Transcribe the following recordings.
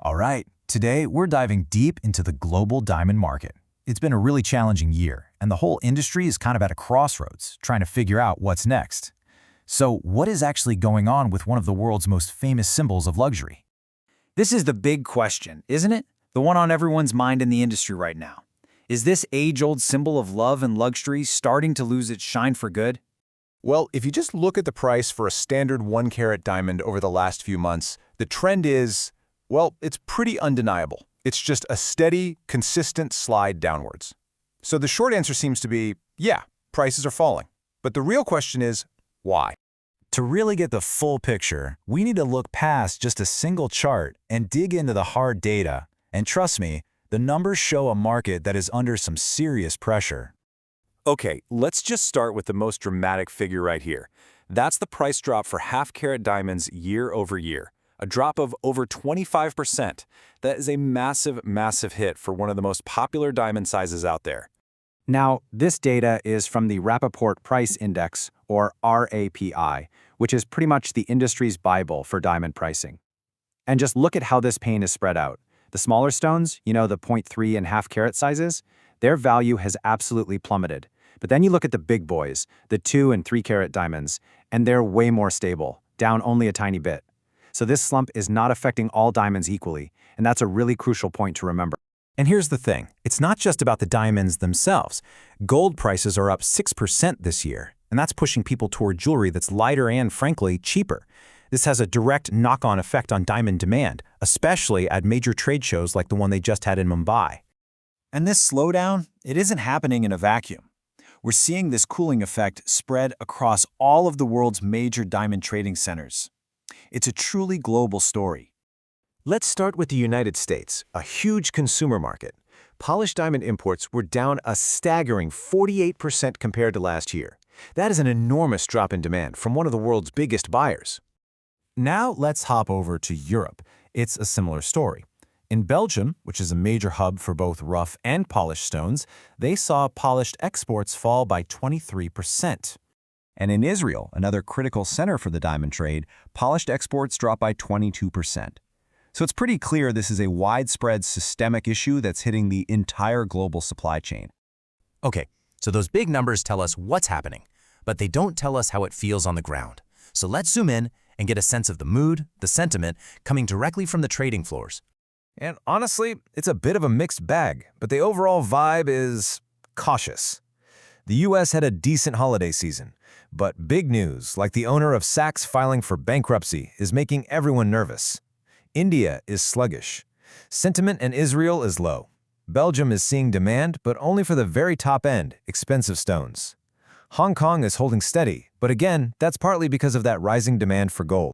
All right, today we're diving deep into the global diamond market. It's been a really challenging year, and the whole industry is kind of at a crossroads, trying to figure out what's next. So what is actually going on with one of the world's most famous symbols of luxury? This is the big question, isn't it? The one on everyone's mind in the industry right now. Is this age-old symbol of love and luxury starting to lose its shine for good? Well, if you just look at the price for a standard 1-carat diamond over the last few months, the trend is, well, it's pretty undeniable. It's just a steady, consistent slide downwards. So the short answer seems to be, yeah, prices are falling. But the real question is, why? To really get the full picture, we need to look past just a single chart and dig into the hard data. And trust me, the numbers show a market that is under some serious pressure. Okay, let's just start with the most dramatic figure right here. That's the price drop for half-carat diamonds year over year, a drop of over 25%. That is a massive, massive hit for one of the most popular diamond sizes out there. Now, this data is from the Rapaport Price Index, or RAPI, which is pretty much the industry's Bible for diamond pricing. And just look at how this pain is spread out. The smaller stones, the 0.3 and half-carat sizes, their value has absolutely plummeted. But then you look at the big boys, the 2 and 3-carat diamonds, and they're way more stable, down only a tiny bit. So this slump is not affecting all diamonds equally, and that's a really crucial point to remember. And here's the thing, it's not just about the diamonds themselves. Gold prices are up 6% this year, and that's pushing people toward jewelry that's lighter and, frankly, cheaper. This has a direct knock-on effect on diamond demand, especially at major trade shows like the one they just had in Mumbai. And this slowdown, it isn't happening in a vacuum. We're seeing this cooling effect spread across all of the world's major diamond trading centers. It's a truly global story. Let's start with the United States, a huge consumer market. Polished diamond imports were down a staggering 48% compared to last year. That is an enormous drop in demand from one of the world's biggest buyers. Now let's hop over to Europe. It's a similar story. In Belgium, which is a major hub for both rough and polished stones, they saw polished exports fall by 23%. And in Israel, another critical center for the diamond trade, polished exports dropped by 22%. So it's pretty clear this is a widespread systemic issue that's hitting the entire global supply chain. Okay, so those big numbers tell us what's happening, but they don't tell us how it feels on the ground. So let's zoom in and get a sense of the mood, the sentiment, coming directly from the trading floors. And honestly, it's a bit of a mixed bag, but the overall vibe is cautious. The US had a decent holiday season, but big news, like the owner of Saks filing for bankruptcy, is making everyone nervous. India is sluggish. Sentiment in Israel is low. Belgium is seeing demand, but only for the very top-end, expensive stones. Hong Kong is holding steady, but again, that's partly because of that rising demand for gold.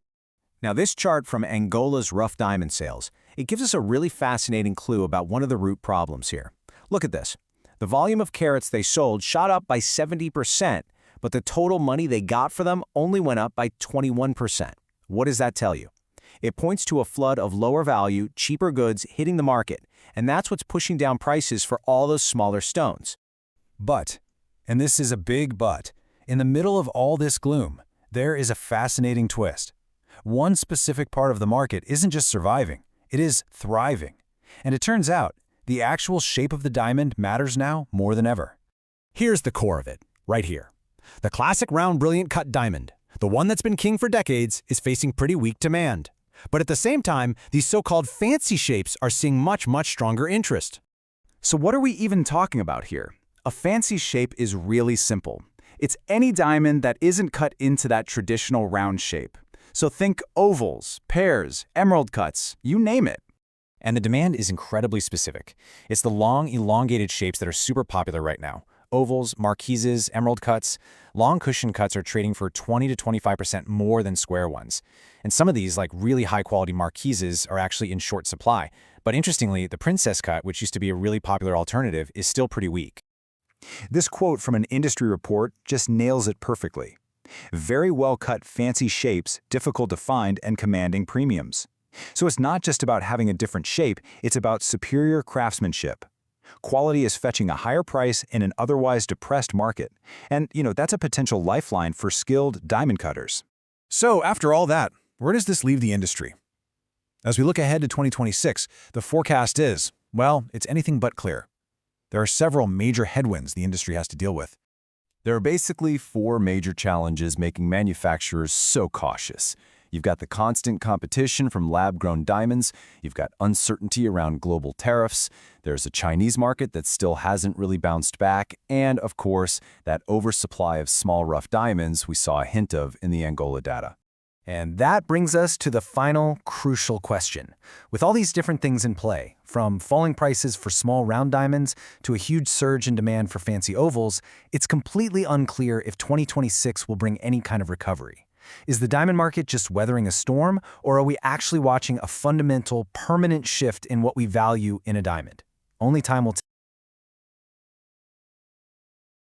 Now this chart from Angola's rough diamond sales, it gives us a really fascinating clue about one of the root problems here. Look at this. The volume of carats they sold shot up by 70%, but the total money they got for them only went up by 21%. What does that tell you? It points to a flood of lower value, cheaper goods hitting the market, and that's what's pushing down prices for all those smaller stones. But, and this is a big but, in the middle of all this gloom, there is a fascinating twist. One specific part of the market isn't just surviving, it is thriving. And it turns out, the actual shape of the diamond matters now more than ever. Here's the core of it, right here. The classic round brilliant cut diamond, the one that's been king for decades, is facing pretty weak demand. But at the same time, these so-called fancy shapes are seeing much, much stronger interest. So what are we even talking about here? A fancy shape is really simple. It's any diamond that isn't cut into that traditional round shape. So think ovals, pears, emerald cuts, you name it. And the demand is incredibly specific. It's the long, elongated shapes that are super popular right now. Ovals, marquises, emerald cuts. Long cushion cuts are trading for 20 to 25% more than square ones. And some of these, like really high-quality marquises, are actually in short supply. But interestingly, the princess cut, which used to be a really popular alternative, is still pretty weak. This quote from an industry report just nails it perfectly. Very well-cut fancy shapes, difficult to find and commanding premiums. So it's not just about having a different shape, it's about superior craftsmanship. Quality is fetching a higher price in an otherwise depressed market. And, that's a potential lifeline for skilled diamond cutters. So after all that, where does this leave the industry? As we look ahead to 2026, the forecast is, well, it's anything but clear. There are several major headwinds the industry has to deal with. There are basically four major challenges making manufacturers so cautious. You've got the constant competition from lab-grown diamonds, you've got uncertainty around global tariffs, there's a Chinese market that still hasn't really bounced back, and, of course, that oversupply of small rough diamonds we saw a hint of in the Angola data. And that brings us to the final crucial question. With all these different things in play, from falling prices for small round diamonds to a huge surge in demand for fancy ovals, it's completely unclear if 2026 will bring any kind of recovery. Is the diamond market just weathering a storm, or are we actually watching a fundamental, permanent shift in what we value in a diamond? Only time will tell.